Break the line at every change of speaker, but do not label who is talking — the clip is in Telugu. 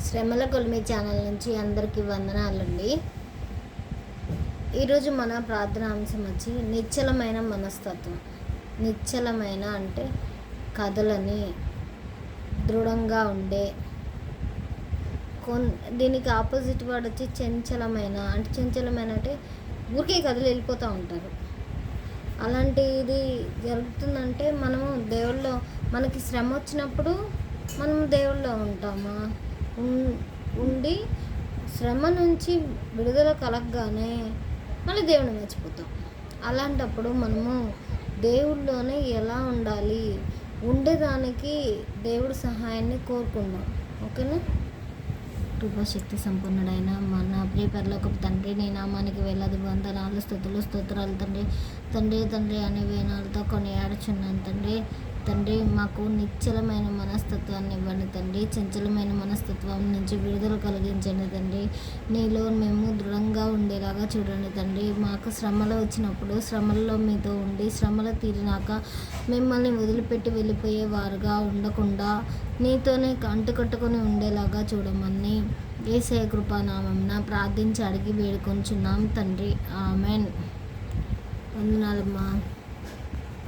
శ్రమల కొలిమి ఛానల్ నుంచి అందరికీ వందనాలండి. ఈరోజు మన ప్రార్థన అంశం వచ్చి నిశ్చలమైన మనస్తత్వం. నిశ్చలమైన అంటే కథలని దృఢంగా ఉండే దీనికి ఆపోజిట్ వర్డ్ వచ్చి చంచలమైన. అంటే చంచలమైన అంటే ఊరికే కథలు వెళ్ళిపోతూ ఉంటారు. అలాంటిది జరుగుతుందంటే మనము దేవుళ్ళో మనకి శ్రమ వచ్చినప్పుడు మనం దేవుళ్ళో ఉంటామా ఉండి శ్రమ నుంచి విడుదల కలగగానే మళ్ళీ దేవుని మర్చిపోతాం. అలాంటప్పుడు మనము దేవుళ్ళలోనే ఎలా ఉండాలి, ఉండేదానికి దేవుడి సహాయాన్ని కోరుకుందాం. ఓకేనా? కృపాశక్తి సంపన్నుడైన మన ప్రియ పరలోకపు తండ్రి, నీ నామానికి వేలాది వందనాలు, స్తోత్రాలు తండ్రి. తండ్రి అనే వేనాలతో కొనియాడుచున్నాను తండ్రి. మాకు నిశ్చలమైన మనస్తత్వాన్ని ఇవ్వండి తండ్రి. చంచలమైన మనస్తత్వం నుంచి విడుదల కలిగించండి తండ్రి. నీలో మేము దృఢంగా ఉండేలాగా చూడండి తండ్రి. మాకు శ్రమలు వచ్చినప్పుడు శ్రమల్లో మీతో ఉండి శ్రమలు తీరినాక మిమ్మల్ని వదిలిపెట్టి వెళ్ళిపోయే వారుగా ఉండకుండా నీతోనే అంటుకట్టుకొని ఉండేలాగా చూడమని యేసయ్య కృపానామమున ప్రార్థించి అడిగి వేడుకొంచున్నాం తండ్రి. ఆమెన్. వందనాలమ్మా.